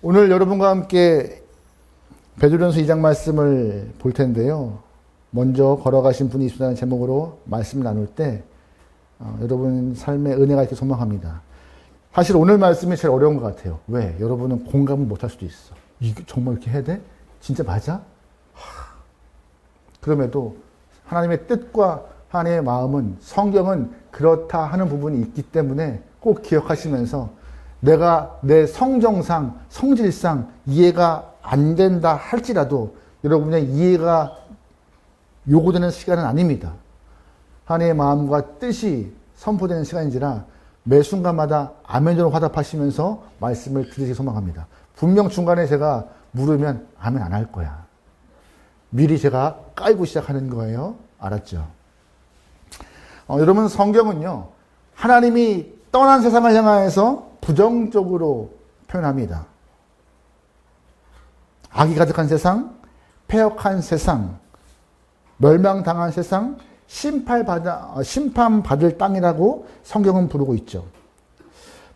오늘 여러분과 함께 베드로전서 2장 말씀을 볼 텐데요. 먼저 걸어가신 분이 있으라는 제목으로 말씀을 나눌 때 여러분 삶에 은혜가 있게 소망합니다. 사실 오늘 말씀이 제일 어려운 것 같아요. 왜? 여러분은 공감을 못할 수도 있어. 이거 정말 이렇게 해야 돼? 진짜 맞아? 그럼에도 하나님의 뜻과 하나님의 마음은, 성경은 그렇다 하는 부분이 있기 때문에 꼭 기억하시면서 내가 내 성정상, 성질상 이해가 안 된다 할지라도 여러분의 이해가 요구되는 시간은 아닙니다. 하나님의 마음과 뜻이 선포되는 시간인지라 매 순간마다 아멘으로 화답하시면서 말씀을 들으시기 소망합니다. 분명 중간에 제가 물으면 아멘 안 할 거야. 미리 제가 깔고 시작하는 거예요. 알았죠? 여러분, 성경은요, 하나님이 떠난 세상을 향하여서 부정적으로 표현합니다. 악이 가득한 세상, 패역한 세상, 멸망당한 세상, 심판받을 땅이라고 성경은 부르고 있죠.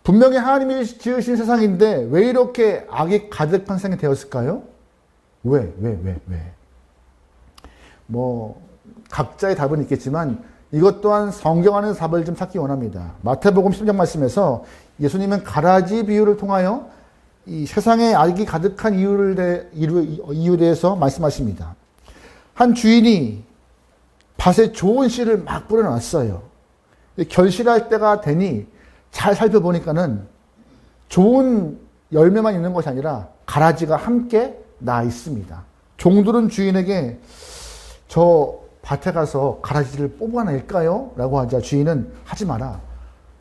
분명히 하나님이 지으신 세상인데 왜 이렇게 악이 가득한 세상이 되었을까요? 왜? 각자의 답은 있겠지만 이것 또한 성경 안에서 답을 좀 찾기 원합니다. 마태복음 10장 말씀에서 예수님은 가라지 비유를 통하여 이 세상에 악이 가득한 이유에 대해서 말씀하십니다. 한 주인이 밭에 좋은 씨를 막 뿌려놨어요. 결실할 때가 되니 잘 살펴보니까는 좋은 열매만 있는 것이 아니라 가라지가 함께 나 있습니다. 종들은 주인에게 저 밭에 가서 가라지를 뽑아낼까요? 라고 하자 주인은 하지 마라.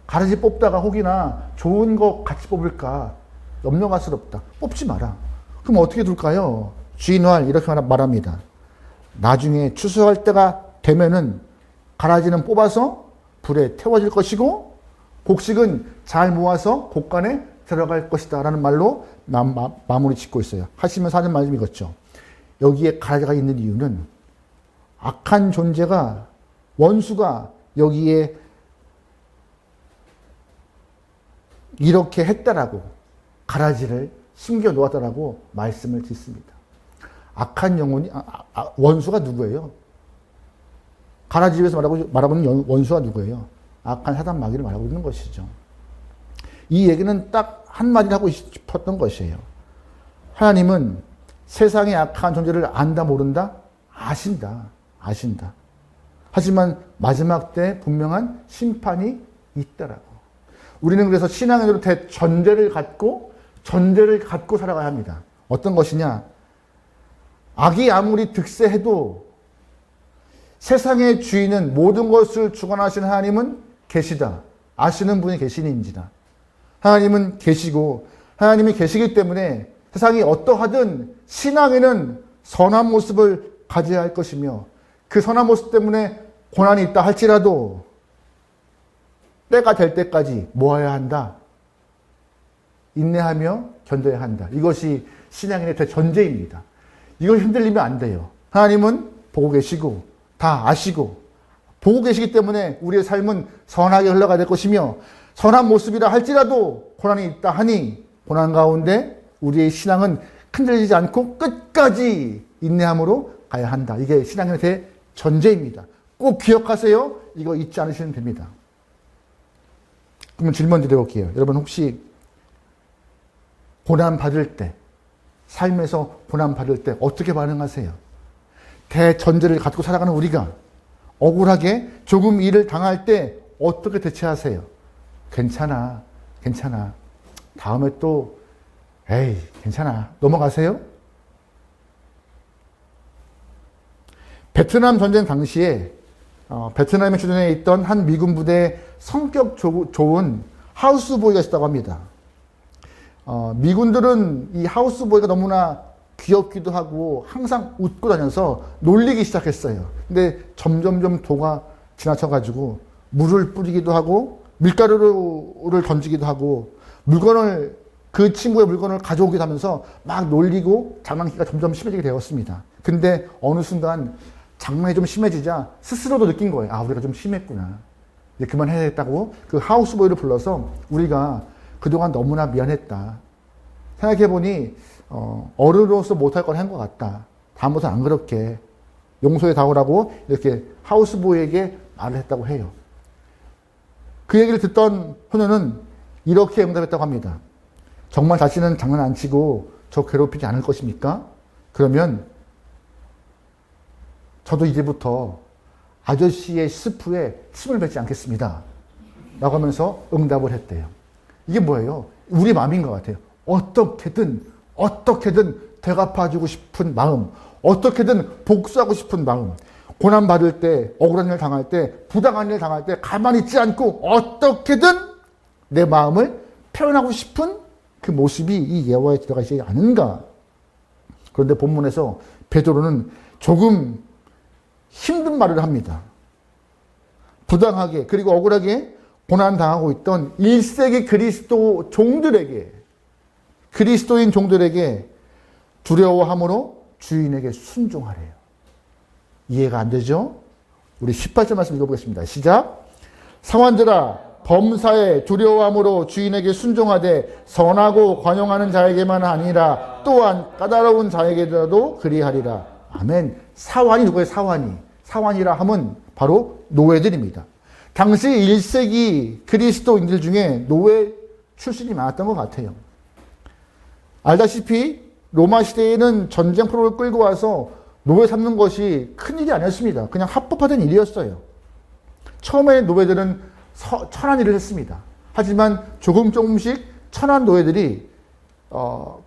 가라지 뽑다가 혹이나 좋은 거 같이 뽑을까 염려가스럽다. 뽑지 마라. 그럼 어떻게 둘까요? 주인은 이렇게 말합니다. 나중에 추수할 때가 되면은 가라지는 뽑아서 불에 태워질 것이고 곡식은 잘 모아서 곡간에 들어갈 것이다 라는 말로 마무리 짓고 있어요. 하시면서 하는 말씀이 이거죠. 여기에 가라지가 있는 이유는 악한 존재가, 원수가 여기에 이렇게 했다라고, 가라지를 심겨 놓았다라고 말씀을 짓습니다. 악한 영혼이, 원수가 누구예요? 가라지에서 말하고 있는 원수가 누구예요? 악한 사단 마귀를 말하고 있는 것이죠. 이 얘기는 딱 한마디를 하고 싶었던 것이에요. 하나님은 세상의 악한 존재를 안다 모른다? 아신다. 하지만 마지막 때 분명한 심판이 있다라고. 우리는 그래서 신앙으로 전제를 갖고 살아가야 합니다. 어떤 것이냐? 악이 아무리 득세해도 세상의 주인은, 모든 것을 주관하시는 하나님은 계시다. 아시는 분이 계시는지라. 하나님은 계시고, 하나님이 계시기 때문에 세상이 어떠하든 신앙에는 선한 모습을 가져야 할 것이며, 그 선한 모습 때문에 고난이 있다 할지라도 때가 될 때까지 모아야 한다. 인내하며 견뎌야 한다. 이것이 신앙인의 대전제입니다. 이걸 흔들리면 안 돼요. 하나님은 보고 계시고 다 아시고 보고 계시기 때문에 우리의 삶은 선하게 흘러가야 될 것이며, 선한 모습이라 할지라도 고난이 있다 하니 고난 가운데 우리의 신앙은 흔들리지 않고 끝까지 인내함으로 가야 한다. 이게 신앙의 대전제입니다. 꼭 기억하세요. 이거 잊지 않으시면 됩니다. 그러면 질문 드려볼게요. 여러분 혹시 고난받을 때, 삶에서 고난받을 때 어떻게 반응하세요? 대전제를 갖고 살아가는 우리가 억울하게 조금 일을 당할 때 어떻게 대처하세요? 괜찮아. 다음에 또 괜찮아. 넘어가세요? 베트남 전쟁 당시에 베트남에 주둔해 있던 한 미군 부대에 성격 좋은 하우스보이가 있었다고 합니다. 미군들은 이 하우스보이가 너무나 귀엽기도 하고 항상 웃고 다녀서 놀리기 시작했어요. 근데 점점점 도가 지나쳐가지고 물을 뿌리기도 하고 밀가루를 던지기도 하고 그 친구의 물건을 가져오기도 하면서 막 놀리고 장난기가 점점 심해지게 되었습니다. 근데 어느 순간 장난이 좀 심해지자 스스로도 느낀 거예요. 우리가 좀 심했구나. 이제 그만해야겠다고 그 하우스보이를 불러서 우리가 그동안 너무나 미안했다. 생각해보니 어른으로서 못할 걸 한 것 같다. 다음부터 안 그렇게 용서해 다오라고 이렇게 하우스보이에게 말을 했다고 해요. 그 얘기를 듣던 소녀는 이렇게 응답했다고 합니다. 정말 자신은 장난 안 치고 저 괴롭히지 않을 것입니까? 그러면 저도 이제부터 아저씨의 스프에 침을 뱉지 않겠습니다. 라고 하면서 응답을 했대요. 이게 뭐예요? 우리 마음인 것 같아요. 어떻게든 되갚아주고 싶은 마음, 어떻게든 복수하고 싶은 마음, 고난받을 때, 억울한 일 당할 때, 부당한 일 당할 때 가만히 있지 않고 어떻게든 내 마음을 표현하고 싶은 그 모습이 이 예화에 들어가지 않은가. 그런데 본문에서 베드로는 조금 힘든 말을 합니다. 부당하게 그리고 억울하게 고난당하고 있던 1세기 그리스도인 종들에게 두려워함으로 주인에게 순종하래요. 이해가 안 되죠? 우리 18절 말씀 읽어보겠습니다. 시작. 상환들아 범사에 두려워함으로 주인에게 순종하되 선하고 관용하는 자에게만 아니라 또한 까다로운 자에게라도 그리하리라. 아멘. 사환이 누구예요? 사환이라 함은 바로 노예들입니다. 당시 1세기 그리스도인들 중에 노예 출신이 많았던 것 같아요. 알다시피 로마 시대에는 전쟁 포로를 끌고 와서 노예 삼는 것이 큰일이 아니었습니다. 그냥 합법화된 일이었어요. 처음에 노예들은 천한 일을 했습니다. 하지만 조금씩 천한 노예들이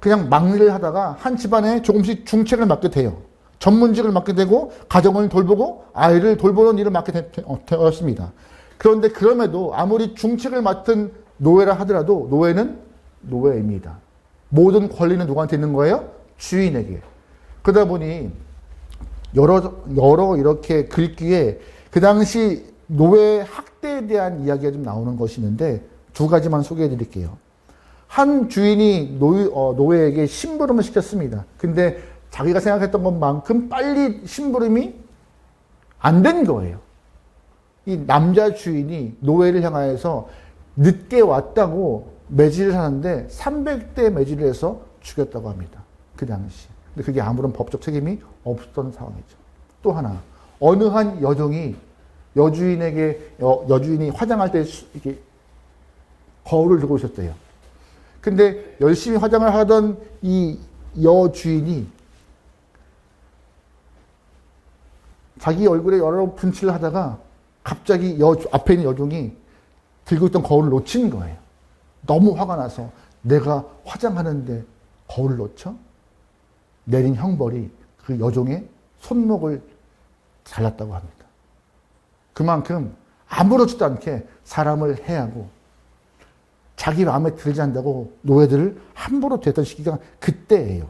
그냥 막일을 하다가 한 집안에 조금씩 중책을 맡게 돼요. 전문직을 맡게 되고 가정을 돌보고 아이를 돌보는 일을 맡게 되었습니다. 그런데 그럼에도 아무리 중책을 맡은 노예라 하더라도 노예는 노예입니다. 모든 권리는 누구한테 있는 거예요? 주인에게. 그러다 보니 여러 이렇게 글귀에 그 당시 노예 학대에 대한 이야기가 좀 나오는 것이 있는데 두 가지만 소개해 드릴게요. 한 주인이 노예에게 심부름을 시켰습니다. 근데 자기가 생각했던 것만큼 빨리 심부름이 안 된 거예요. 이 남자 주인이 노예를 향하여서 늦게 왔다고 매질을 하는데 300대 매질을 해서 죽였다고 합니다. 그 당시. 근데 그게 아무런 법적 책임이 없었던 상황이죠. 또 하나, 어느 한 여주인이 화장할 때 이렇게 거울을 들고 있었대요. 근데 열심히 화장을 하던 이 여주인이 자기 얼굴에 여러 분칠을 하다가 갑자기 앞에 있는 여종이 들고 있던 거울을 놓친 거예요. 너무 화가 나서 내가 화장하는데 거울을 놓쳐? 내린 형벌이 그 여종의 손목을 잘랐다고 합니다. 그만큼 아무렇지도 않게 사람을 해하고 자기 마음에 들지 않는다고 노예들을 함부로 됐던 시기가 그때예요.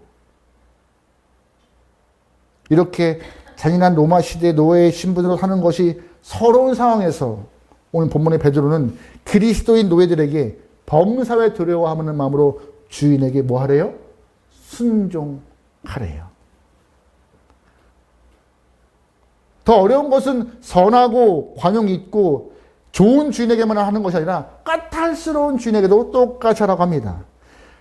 이렇게 잔인한 로마 시대 노예의 신분으로 사는 것이 서러운 상황에서 오늘 본문의 베드로는 그리스도인 노예들에게 범사에 두려워하는 마음으로 주인에게 뭐 하래요? 순종하래요. 더 어려운 것은 선하고 관용 있고 좋은 주인에게만 하는 것이 아니라 까탈스러운 주인에게도 똑같이 하라고 합니다.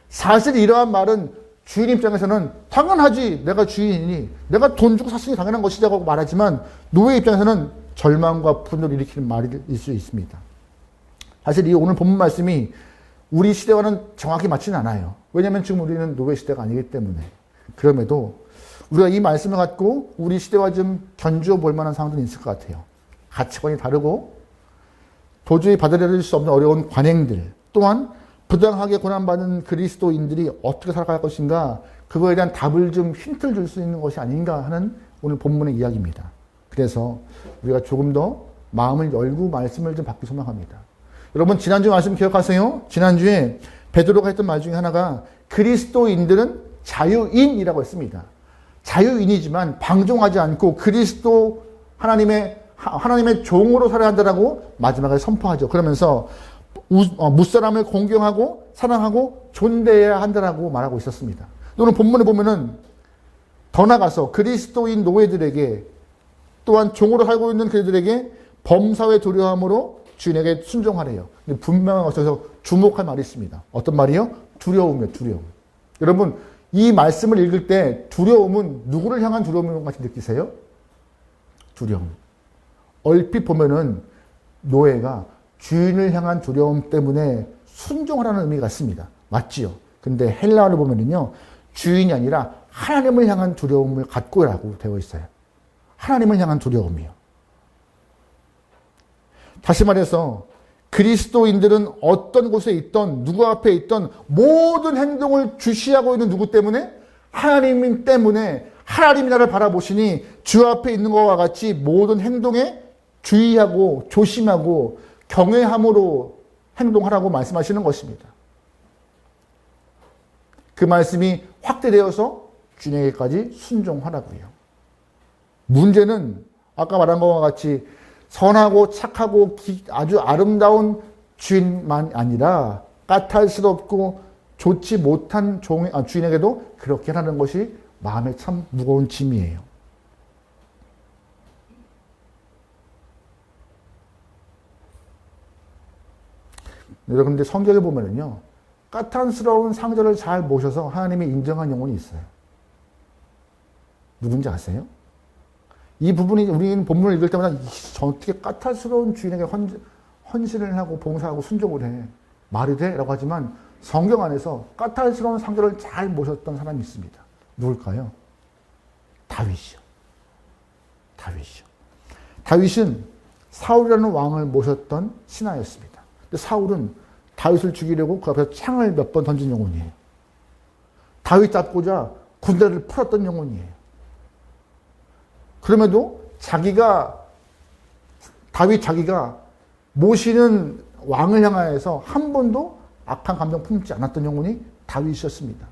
사실 이러한 말은 주인 입장에서는 당연하지, 내가 주인이니 내가 돈 주고 샀으니 당연한 것이라고 말하지만 노예 입장에서는 절망과 분노를 일으키는 말일 수 있습니다. 사실 이 오늘 본문 말씀이 우리 시대와는 정확히 맞지는 않아요. 왜냐하면 지금 우리는 노예 시대가 아니기 때문에. 그럼에도 우리가 이 말씀을 갖고 우리 시대와 좀 견주어 볼 만한 상황들이 있을 것 같아요. 가치관이 다르고 도저히 받아들일 수 없는 어려운 관행들, 또한 부당하게 고난받는 그리스도인들이 어떻게 살아갈 것인가, 그거에 대한 답을 좀 힌트를 줄 수 있는 것이 아닌가 하는 오늘 본문의 이야기입니다. 그래서 우리가 조금 더 마음을 열고 말씀을 좀 받기 소망합니다. 여러분 지난주 말씀 기억하세요? 지난주에 베드로가 했던 말 중에 하나가 그리스도인들은 자유인이라고 했습니다. 자유인이지만 방종하지 않고 그리스도 하나님의 종으로 살아야 한다라고 마지막에 선포하죠. 그러면서 무사람을 공경하고 사랑하고 존대해야 한다라고 말하고 있었습니다. 오늘 본문에 보면은 더 나가서 그리스도인 노예들에게 또한 종으로 살고 있는 그들에게 범사에 두려움으로 주인에게 순종하래요. 분명한 것에서 주목할 말이 있습니다. 어떤 말이요? 두려움이에요. 두려움. 여러분, 이 말씀을 읽을 때 두려움은 누구를 향한 두려움인 것 같이 느끼세요? 두려움. 얼핏 보면은 노예가 주인을 향한 두려움 때문에 순종하라는 의미 같습니다. 맞지요? 근데 헬라어를 보면은요, 주인이 아니라 하나님을 향한 두려움을 갖고라고 되어 있어요. 하나님을 향한 두려움이요. 다시 말해서 그리스도인들은 어떤 곳에 있던 누구 앞에 있던 모든 행동을 주시하고 있는 누구 때문에? 하나님 때문에 하나님이 나를 바라보시니 주 앞에 있는 것과 같이 모든 행동에 주의하고 조심하고 경외함으로 행동하라고 말씀하시는 것입니다. 그 말씀이 확대되어서 주님에게까지 순종하라고요. 문제는 아까 말한 것과 같이 선하고 착하고 아주 아름다운 주인만 아니라 까탈스럽고 좋지 못한 주인에게도 그렇게 하는 것이 마음에 참 무거운 짐이에요. 여러분, 근데 성경을 보면은요, 까탈스러운 상전을 잘 모셔서 하나님이 인정한 영혼이 있어요. 누군지 아세요? 이 부분이 우리는 본문을 읽을 때마다 저 어떻게 까탈스러운 주인에게 헌신을 하고 봉사하고 순종을 해. 말이 돼? 라고 하지만 성경 안에서 까탈스러운 상전을 잘 모셨던 사람이 있습니다. 누굴까요? 다윗이요. 다윗이요. 다윗은 사울이라는 왕을 모셨던 신하였습니다. 근데 사울은 다윗을 죽이려고 그 앞에서 창을 몇 번 던진 영혼이에요. 다윗 잡고자 군대를 풀었던 영혼이에요. 그럼에도 다윗 자기가 모시는 왕을 향하여서 한 번도 악한 감정 품지 않았던 영혼이 다윗이었습니다.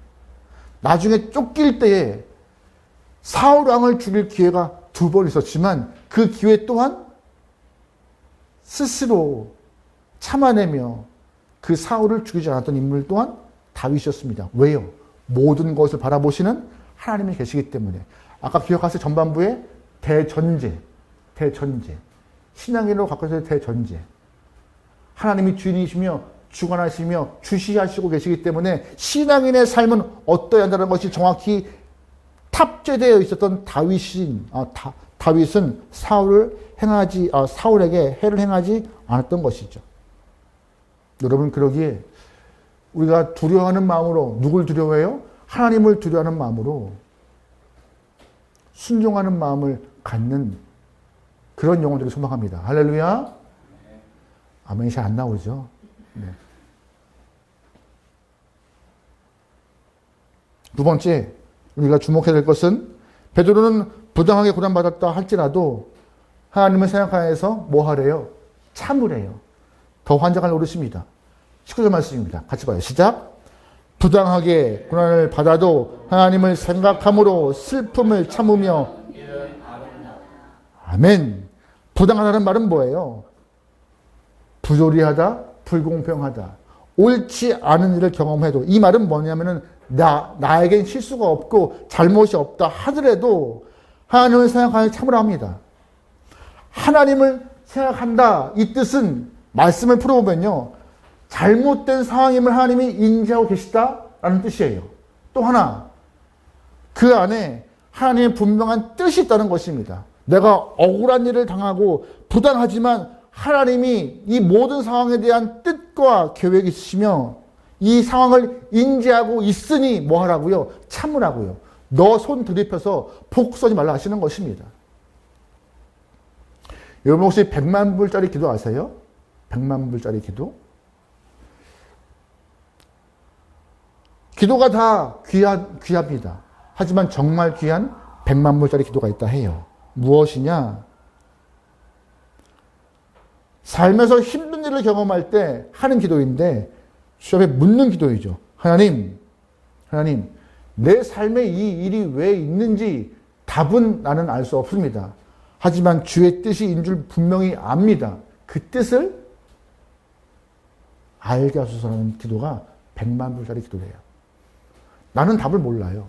나중에 쫓길 때에 사울 왕을 죽일 기회가 2번 있었지만 그 기회 또한 스스로 참아내며 그 사울을 죽이지 않았던 인물 또한 다윗이었습니다. 왜요? 모든 것을 바라보시는 하나님이 계시기 때문에. 아까 기억하세요? 전반부에 대전제. 신앙인으로 갖고 있어야 대전제. 하나님이 주인이시며 주관하시며 주시하시고 계시기 때문에 신앙인의 삶은 어떠해야 한다는 것이 정확히 탑재되어 있었던 다윗은 사울에게 해를 행하지 않았던 것이죠. 여러분, 그러기에 우리가 두려워하는 마음으로 누굴 두려워해요? 하나님을 두려워하는 마음으로 순종하는 마음을 갖는 그런 영혼들이 소망합니다. 할렐루야. 아멘이 잘 안 나오죠. 네. 두 번째 우리가 주목해야 될 것은 베드로는 부당하게 고난받았다 할지라도 하나님을 생각하여서 뭐 하래요? 참으래요. 더 환장할 노릇입니다. 19절 말씀입니다. 같이 봐요. 시작. 부당하게 고난을 받아도 하나님을 생각함으로 슬픔을 참으며. 아멘. 부당하다는 말은 뭐예요? 부조리하다, 불공평하다, 옳지 않은 일을 경험해도. 이 말은 뭐냐면은 나에겐 실수가 없고 잘못이 없다 하더라도 하나님을 생각하여 참으라 합니다. 하나님을 생각한다, 이 뜻은 말씀을 풀어보면요, 잘못된 상황임을 하나님이 인지하고 계시다라는 뜻이에요. 또 하나, 그 안에 하나님의 분명한 뜻이 있다는 것입니다. 내가 억울한 일을 당하고 부당하지만 하나님이 이 모든 상황에 대한 뜻과 계획이 있으시며 이 상황을 인지하고 있으니 뭐 하라고요? 참으라고요. 너 손 들이펴서 복 쏘지 말라 하시는 것입니다. 여러분 혹시 100만 불짜리 기도 아세요? 100만 불짜리 기도? 기도가 다 귀합니다. 하지만 정말 귀한 100만 불짜리 기도가 있다 해요. 무엇이냐? 삶에서 힘든 일을 경험할 때 하는 기도인데 주 앞에 묻는 기도이죠. 하나님, 내 삶에 이 일이 왜 있는지 답은 나는 알 수 없습니다. 하지만 주의 뜻인 줄 분명히 압니다. 그 뜻을 알게 하소서라는 기도가 100만 불짜리 기도예요. 나는 답을 몰라요.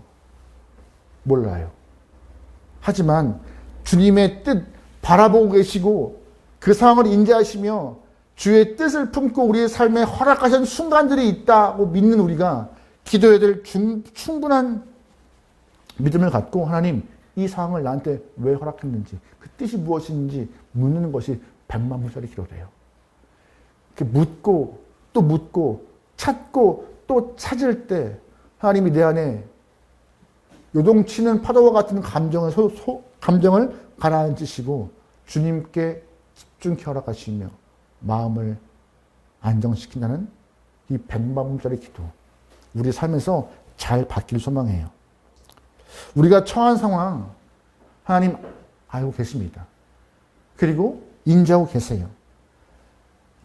하지만 주님의 뜻 바라보고 계시고 그 상황을 인지하시며 주의 뜻을 품고 우리의 삶에 허락하신 순간들이 있다고 믿는 우리가 기도해야 될 충분한 믿음을 갖고 하나님 이 상황을 나한테 왜 허락했는지 그 뜻이 무엇인지 묻는 것이 100만 불짜리 기도래요. 묻고 또 묻고 찾고 또 찾을 때 하나님이 내 안에 요동치는 파도와 같은 감정을 가라앉히시고 주님께 집중케 허락하시며 마음을 안정시킨다는 이 100만 불짜리 기도. 우리 삶에서 잘 받길 소망해요. 우리가 처한 상황 하나님 알고 계십니다. 그리고 인지하고 계세요.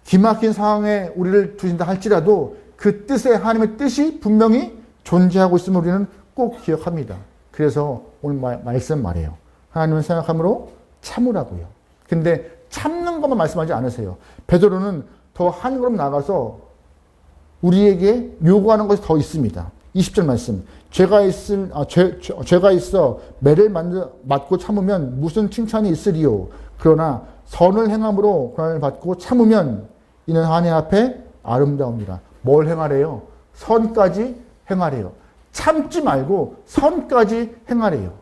기막힌 상황에 우리를 두신다 할지라도 그 뜻에 하나님의 뜻이 분명히 존재하고 있음을 우리는 꼭 기억합니다. 그래서 오늘 말씀 말해요. 하나님을 생각함으로 참으라고요. 근데 참는 것만 말씀하지 않으세요. 베드로는 더 한 걸음 나가서 우리에게 요구하는 것이 더 있습니다. 20절 말씀. 죄가 있어 매를 맞고 참으면 무슨 칭찬이 있으리요. 그러나 선을 행함으로 고난을 받고 참으면 이는 하나님 앞에 아름다웁니다. 뭘 행하래요? 선까지 행하래요. 참지 말고 선까지 행하래요.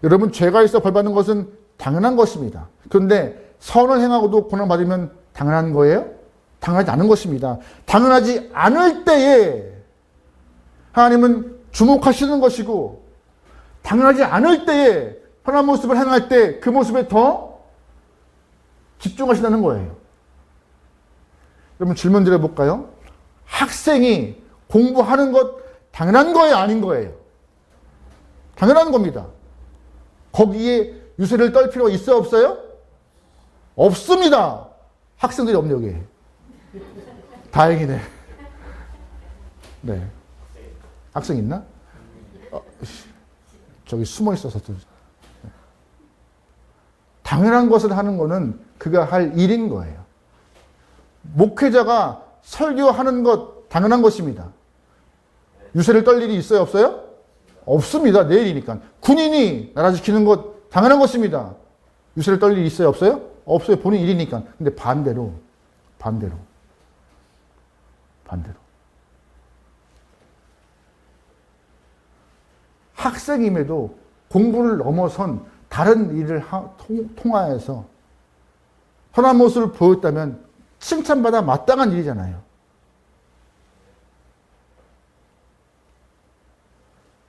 여러분, 죄가 있어 벌받는 것은 당연한 것입니다. 그런데 선을 행하고도 고난받으면 당연한 거예요? 당연하지 않은 것입니다. 당연하지 않을 때에 하나님은 주목하시는 것이고, 당연하지 않을 때에 선한 모습을 행할 때 그 모습에 더 집중하신다는 거예요. 여러분, 질문 드려볼까요? 학생이 공부하는 것 당연한 거예요? 아닌 거예요? 당연한 겁니다. 거기에 유세를 떨 필요가 있어요? 없어요? 없습니다. 학생들이 업력에. 다행이네. 네. 학생 있나? 저기 숨어 있어서. 당연한 것을 하는 거는 그가 할 일인 거예요. 목회자가 설교하는 것 당연한 것입니다. 유세를 떨 일이 있어요? 없어요? 없습니다. 내일이니까. 군인이 나라 지키는 것 당연한 것입니다. 유세를 떨 일이 있어요? 없어요? 없어요. 본인 일이니까. 근데 반대로. 학생임에도 공부를 넘어선 다른 일을 통하여서 선한 모습을 보였다면 칭찬받아 마땅한 일이잖아요.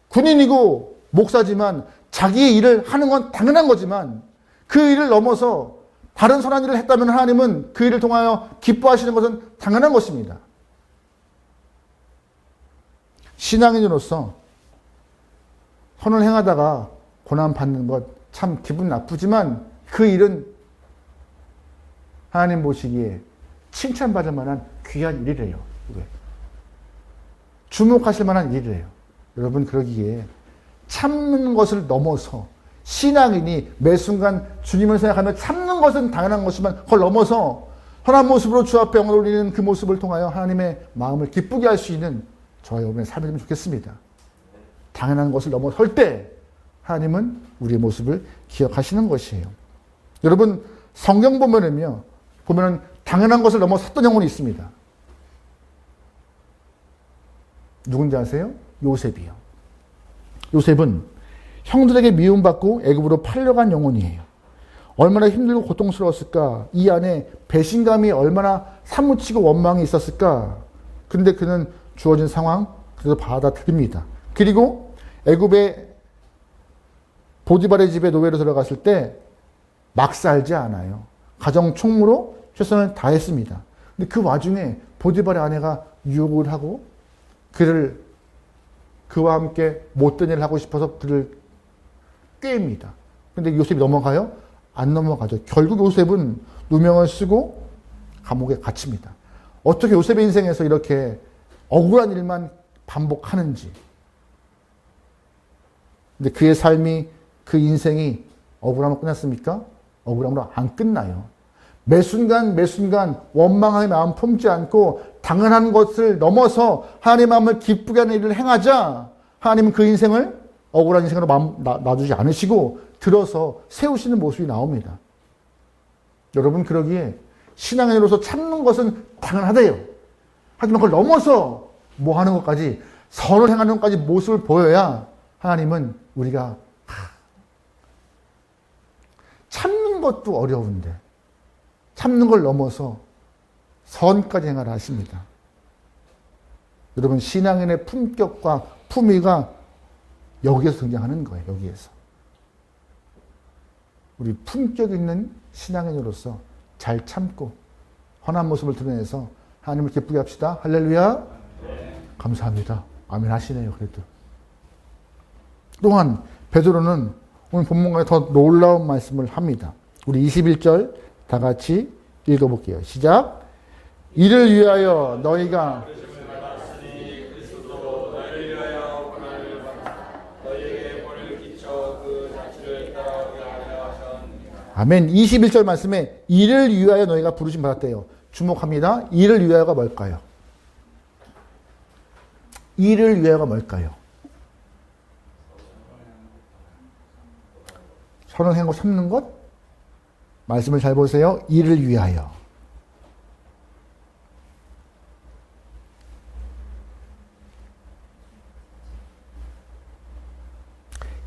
군인이고 목사지만 자기의 일을 하는 건 당연한 거지만 그 일을 넘어서 다른 선한 일을 했다면 하나님은 그 일을 통하여 기뻐하시는 것은 당연한 것입니다. 신앙인으로서 선을 행하다가 고난받는 것 참 기분 나쁘지만 그 일은 하나님 보시기에 칭찬받을 만한 귀한 일이래요. 주목하실 만한 일이래요. 여러분, 그러기에 참는 것을 넘어서 신앙인이 매 순간 주님을 생각하며 참는 것은 당연한 것이지만 그걸 넘어서 선한 모습으로 주 앞에 영광을 올리는 그 모습을 통하여 하나님의 마음을 기쁘게 할 수 있는 저와 여러분의 삶이 되면 좋겠습니다. 당연한 것을 넘어설 때 하나님은 우리의 모습을 기억하시는 것이에요. 여러분, 성경 보면은 당연한 것을 넘어섰던 영혼이 있습니다. 누군지 아세요? 요셉이요. 요셉은 형들에게 미움받고 애굽으로 팔려간 영혼이에요. 얼마나 힘들고 고통스러웠을까? 이 안에 배신감이 얼마나 사무치고 원망이 있었을까? 근데 그는 주어진 상황 그래서 받아들입니다. 그리고 애굽의 보디발의 집에 노예로 들어갔을 때 막 살지 않아요. 가정 총무로 최선을 다했습니다. 근데 그 와중에 보디발의 아내가 유혹을 하고 그와 함께 못된 일을 하고 싶어서 그를 꾀입니다. 근데 요셉이 넘어가요? 안 넘어가죠. 결국 요셉은 누명을 쓰고 감옥에 갇힙니다. 어떻게 요셉의 인생에서 이렇게 억울한 일만 반복하는지. 근데 그의 삶이, 그 인생이 억울함으로 끝났습니까? 억울함으로 안 끝나요. 매 순간 원망의 마음 품지 않고 당연한 것을 넘어서 하나님의 마음을 기쁘게 하는 일을 행하자 하나님은 그 인생을 억울한 인생으로 놔두지 않으시고 들어서 세우시는 모습이 나옵니다. 여러분, 그러기에 신앙인으로서 참는 것은 당연하대요. 하지만 그걸 넘어서 뭐 하는 것까지, 선을 행하는 것까지 모습을 보여야 하나님은 우리가 참는 것도 어려운데 참는 걸 넘어서 선까지 행하라 하십니다. 여러분, 신앙인의 품격과 품위가 여기에서 등장하는 거예요. 여기에서. 우리 품격 있는 신앙인으로서 잘 참고 선한 모습을 드러내서 하나님을 기쁘게 합시다. 할렐루야. 감사합니다. 아멘 하시네요. 그래도. 또한 베드로는 오늘 본문과에 더 놀라운 말씀을 합니다. 우리 21절 다 같이 읽어볼게요. 시작. 이를 위하여 너희가 아멘. 21절 말씀에 이를 위하여 너희가 부르심 받았대요. 주목합니다. 이를 위하여가 뭘까요? 이를 위하여가 뭘까요? 선을 행하고 참는 것? 말씀을 잘 보세요. 이를 위하여.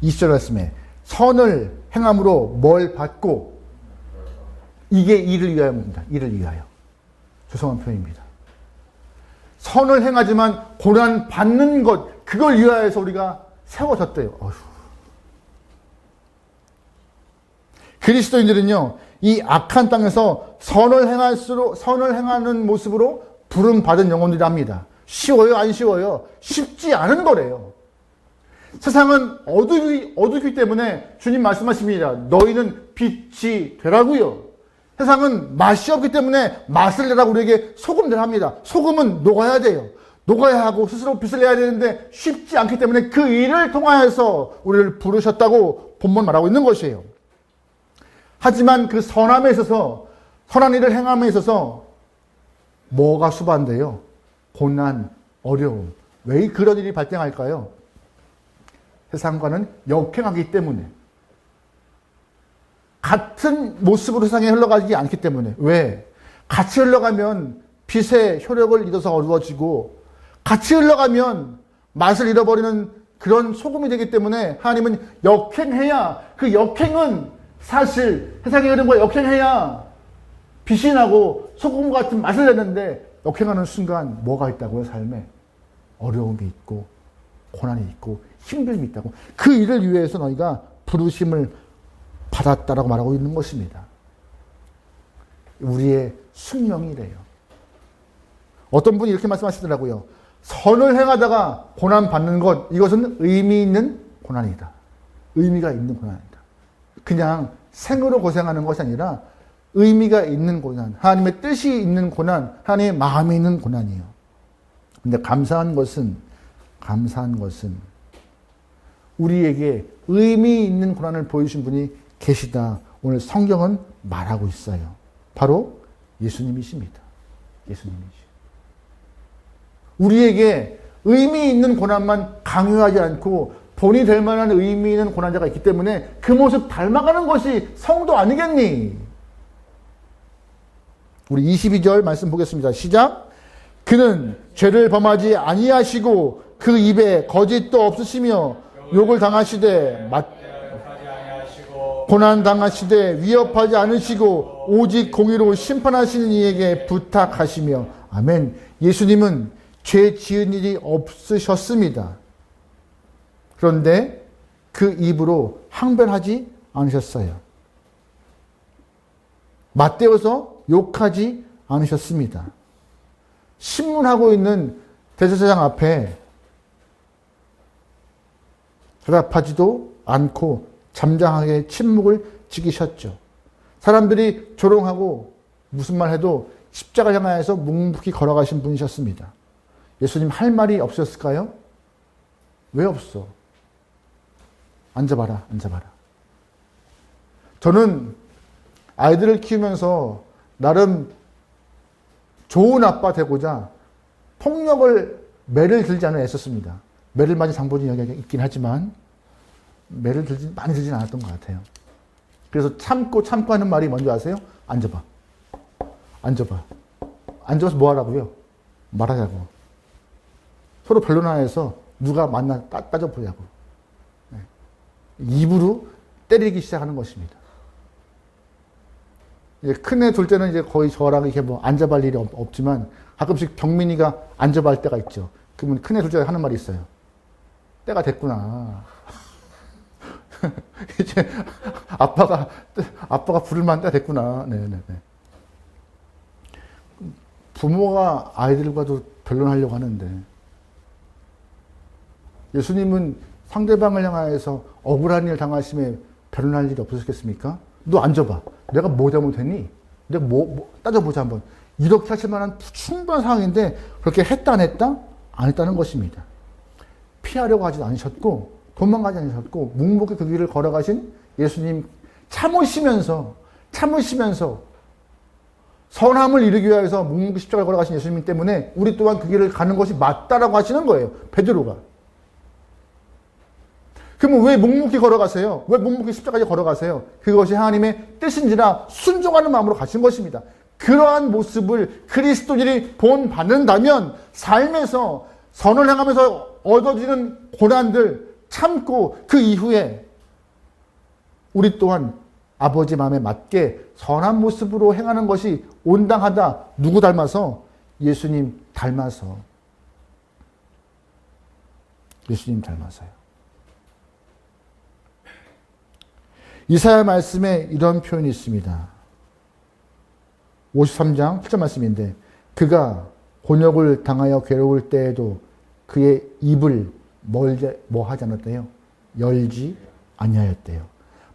(20절) 말씀에 선을 행함으로 뭘 받고, 이게 이를 위하여입니다. 이를 위하여. 죄송한 표현입니다. 선을 행하지만 고난 받는 것, 그걸 위하여서 우리가 세워졌대요. 어휴. 그리스도인들은요, 이 악한 땅에서 선을 행하는 모습으로 부름 받은 영혼들이랍니다. 쉬워요? 안 쉬워요? 쉽지 않은 거래요. 세상은 어두기 때문에 주님 말씀하십니다. 너희는 빛이 되라고요. 세상은 맛이 없기 때문에 맛을 내라고 우리에게 소금을 합니다. 소금은 녹아야 돼요. 녹아야 하고 스스로 빛을 내야 되는데 쉽지 않기 때문에 그 일을 통하여서 우리를 부르셨다고 본문 말하고 있는 것이에요. 하지만 그 선함에 있어서, 선한 일을 행함에 있어서 뭐가 수반돼요? 고난, 어려움. 왜 그런 일이 발생할까요? 세상과는 역행하기 때문에. 같은 모습으로 세상에 흘러가지 않기 때문에. 왜? 같이 흘러가면 빛의 효력을 잃어서 어두워지고, 같이 흘러가면 맛을 잃어버리는 그런 소금이 되기 때문에 하나님은 역행해야, 그 역행은 사실 세상의 흐름과 역행해야 빛이 나고 소금 같은 맛을 내는데, 역행하는 순간 뭐가 있다고요? 삶에 어려움이 있고 고난이 있고 힘듦이 있다고. 그 일을 위해서 너희가 부르심을 받았다라고 말하고 있는 것입니다. 우리의 숙명이래요. 어떤 분이 이렇게 말씀하시더라고요. 선을 행하다가 고난 받는 것, 이것은 의미 있는 고난이다. 의미가 있는 고난이다. 그냥 생으로 고생하는 것이 아니라 의미가 있는 고난, 하나님의 뜻이 있는 고난, 하나님의 마음이 있는 고난이에요. 근데 감사한 것은 우리에게 의미 있는 고난을 보여주신 분이 계시다. 오늘 성경은 말하고 있어요. 바로 예수님이십니다. 예수님이시. 우리에게 의미 있는 고난만 강요하지 않고 본이 될 만한 의미 있는 고난자가 있기 때문에 그 모습 닮아가는 것이 성도 아니겠니? 우리 22절 말씀 보겠습니다. 시작. 그는 죄를 범하지 아니하시고 그 입에 거짓도 없으시며 욕을 당하시되 고난 당하시되 위협하지 않으시고 오직 공의로 심판하시는 이에게 부탁하시며. 아멘. 예수님은 죄 지은 일이 없으셨습니다. 그런데 그 입으로 항변하지 않으셨어요. 맞대어서 욕하지 않으셨습니다. 신문하고 있는 대제사장 앞에 대답하지도 않고 잠잠하게 침묵을 지키셨죠. 사람들이 조롱하고 무슨 말 해도 십자가를 향하여서 묵묵히 걸어가신 분이셨습니다. 예수님 할 말이 없으셨을까요? 왜 없어? 앉아봐라, 앉아봐라. 저는 아이들을 키우면서 나름 좋은 아빠 되고자 매를 들지 않아 애썼습니다. 매를 맞은 장본이 여기 있긴 하지만 매를 많이 들진 않았던 것 같아요. 그래서 참고 하는 말이 뭔지 아세요? 앉아봐. 앉아봐. 앉아서 뭐 하라고요? 말하자고. 서로 변론하에서 누가 맞나 따져보자고. 네. 입으로 때리기 시작하는 것입니다. 이제 큰애 둘째는 이제 거의 저랑 이렇게 뭐 앉아볼 일이 없지만 가끔씩 경민이가 앉아볼 때가 있죠. 그러면 큰애 둘째가 하는 말이 있어요. 때가 됐구나. 이제 아빠가 부를 만한 때가 됐구나. 네네네. 부모가 아이들과도 변론하려고 하는데 예수님은 상대방을 향하여서 억울한 일 당하심에 변론할 일이 없으셨겠습니까? 너 앉아봐. 내가 뭐 잘못했니? 내가 뭐 따져보자 한번. 이렇게 하실 만한 충분한 상황인데 그렇게 했다 안 했다? 안 했다는 것입니다. 피하려고 하지 않으셨고 도망가지 않으셨고 묵묵히 그 길을 걸어가신 예수님 참으시면서 선함을 이루기 위해서 묵묵히 십자가를 걸어가신 예수님 때문에 우리 또한 그 길을 가는 것이 맞다라고 하시는 거예요. 베드로가. 그러면 왜 묵묵히 걸어가세요? 왜 묵묵히 십자가에 걸어가세요? 그것이 하나님의 뜻인지라 순종하는 마음으로 가신 것입니다. 그러한 모습을 그리스도인이 본받는다면 삶에서 선을 행하면서 얻어지는 고난들 참고 그 이후에 우리 또한 아버지 마음에 맞게 선한 모습으로 행하는 것이 온당하다. 누구 닮아서? 예수님 닮아서. 예수님 닮아서요. 이사야 말씀에 이런 표현이 있습니다. 53장 7절 말씀인데 그가 곤욕을 당하여 괴로울 때에도 그의 입을 뭐 하지 않았대요? 열지 아니하였대요.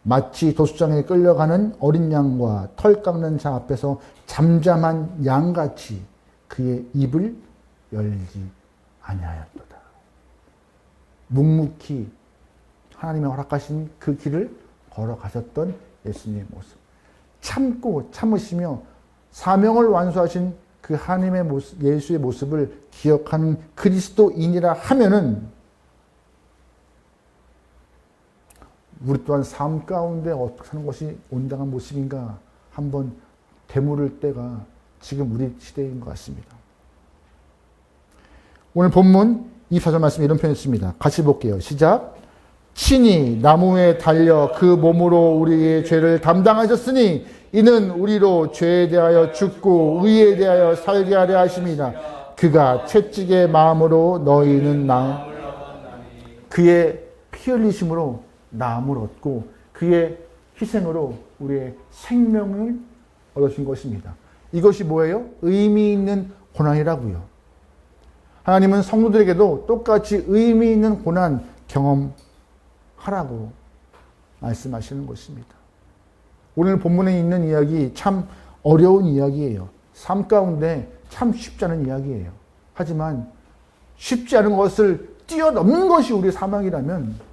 마치 도수장에 끌려가는 어린 양과 털 깎는 자 앞에서 잠잠한 양같이 그의 입을 열지 아니하였도다. 묵묵히 하나님의 허락하신 그 길을 걸어가셨던 예수님의 모습. 참고 참으시며 사명을 완수하신 그 하나님의 모습, 예수의 모습을 기억하는 그리스도인이라 하면은 우리 또한 삶 가운데 어떻게 사는 것이 온당한 모습인가 한번 되물을 때가 지금 우리 시대인 것 같습니다. 오늘 본문 24절 말씀에 이런 표현이 있습니다. 같이 볼게요. 시작. 친히 나무에 달려 그 몸으로 우리의 죄를 담당하셨으니 이는 우리로 죄에 대하여 죽고 의에 대하여 살게 하려 하심이라. 그가 채찍의 마음으로 너희는 그의 피 흘리심으로 나음을 얻고 그의 희생으로 우리의 생명을 얻으신 것입니다. 이것이 뭐예요? 의미 있는 고난이라고요. 하나님은 성도들에게도 똑같이 의미 있는 고난 경험하라고 말씀하시는 것입니다. 오늘 본문에 있는 이야기 참 어려운 이야기예요. 삶 가운데 참 쉽지 않은 이야기예요. 하지만 쉽지 않은 것을 뛰어넘는 것이 우리의 사명이라면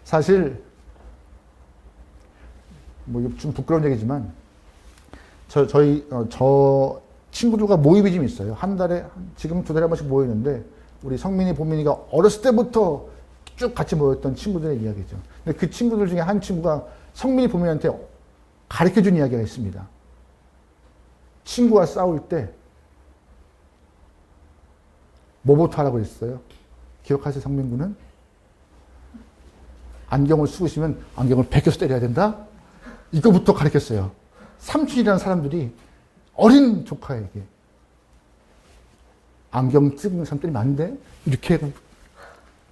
사실 뭐 좀 부끄러운 얘기지만 저 친구들과 모임이 좀 있어요. 한 달에 지금 2달에 한 번씩 모이는데 우리 성민이 보민이가 어렸을 때부터 쭉 같이 모였던 친구들의 이야기죠. 근데 그 친구들 중에 한 친구가 성민이 보민한테 가르쳐준 이야기가 있습니다. 친구와 싸울 때 뭐부터 하라고 했어요? 기억하세요, 성민군은? 안경을 쓰고 있으면 안경을 벗겨서 때려야 된다? 이거부터 가르쳤어요. 삼촌이라는 사람들이 어린 조카에게 안경 찍는 사람 때리면 안 돼? 이렇게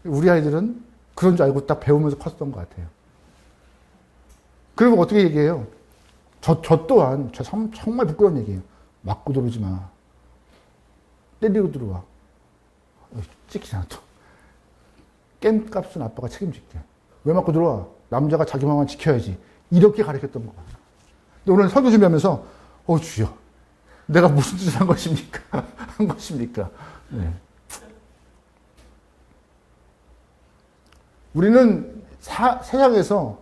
우리 아이들은 그런 줄 알고 딱 배우면서 컸던 것 같아요. 그러면 어떻게 얘기해요? 저 또한 정말 부끄러운 얘기예요. 맞고 들어오지 마. 때리고 들어와. 찍지 않아 또. 깸값은 아빠가 책임질게. 왜 맞고 들어와? 남자가 자기 마음만 지켜야지. 이렇게 가르쳤던 거예요. 근데 오늘 설교 준비하면서 주여, 내가 무슨 짓을 한 것입니까? 한 것입니까? 네. 우리는 세상에서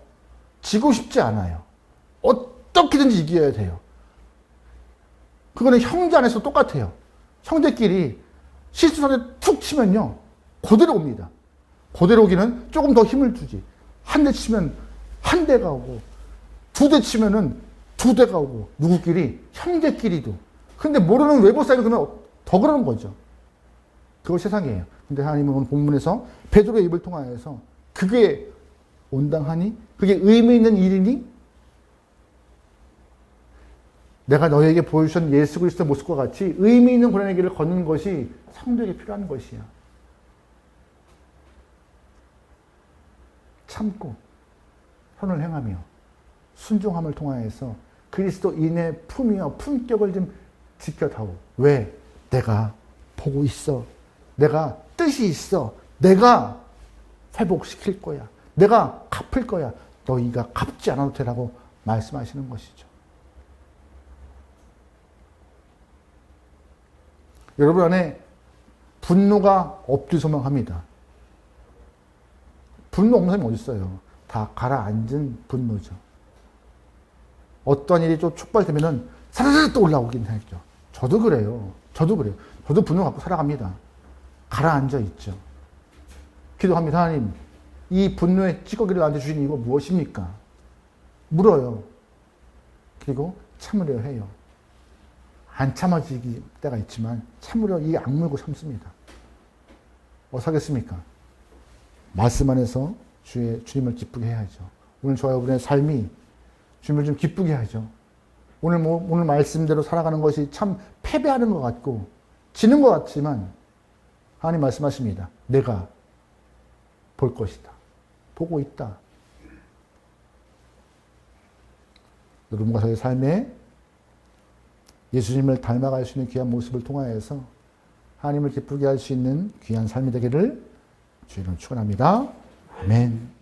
지고 싶지 않아요. 어떻게든지 이겨야 돼요. 그거는 형제 안에서 똑같아요. 형제끼리 실수선에 툭 치면요, 그대로 옵니다. 그대로 오기는 조금 더 힘을 주지. 한 대 치면 한 대가 오고, 2대 치면은 2대가 오고, 누구끼리? 형제끼리도. 근데 모르는 외부 사람이 그러면 더 그러는 거죠. 그걸 세상이에요. 근데 하나님은 오늘 본문에서 베드로의 입을 통하여서 그게 온당하니? 그게 의미 있는 일이니? 내가 너에게 보여주신 예수 그리스도의 모습과 같이 의미 있는 고난의 길을 걷는 것이 성도에게 필요한 것이야. 참고 선을 행하며 순종함을 통하여서 그리스도인의 품위와 품격을 좀 지켜다오. 왜? 내가 보고 있어. 내가 뜻이 있어. 내가 회복시킬 거야. 내가 갚을 거야. 너희가 갚지 않아도 되라고 말씀하시는 것이죠. 여러분 안에 분노가 없디소망합니다. 분노 없는 사람이 어디 있어요? 다 가라앉은 분노죠. 어떤 일이 좀 촉발되면은 사르르 또 올라오긴 하죠. 저도 그래요. 저도 분노 갖고 살아갑니다. 가라앉아 있죠. 기도합니다. 하나님, 이 분노의 찌꺼기를 나한테 주신 이유가 무엇입니까? 물어요. 그리고 참으려 해요. 안 참아지기 때가 있지만 참으려 이 악물고 참습니다. 어떻게 하겠습니까? 말씀 안에서 주님을 기쁘게 해야죠. 오늘 저와 여러분의 삶이 주님을 좀 기쁘게 하죠. 오늘 말씀대로 살아가는 것이 참 패배하는 것 같고 지는 것 같지만 하나님 말씀하십니다. 내가 볼 것이다. 보고 있다. 여러분과 저의 삶에 예수님을 닮아갈 수 있는 귀한 모습을 통하여서 하나님을 기쁘게 할 수 있는 귀한 삶이 되기를 주님을 축원합니다. 아멘.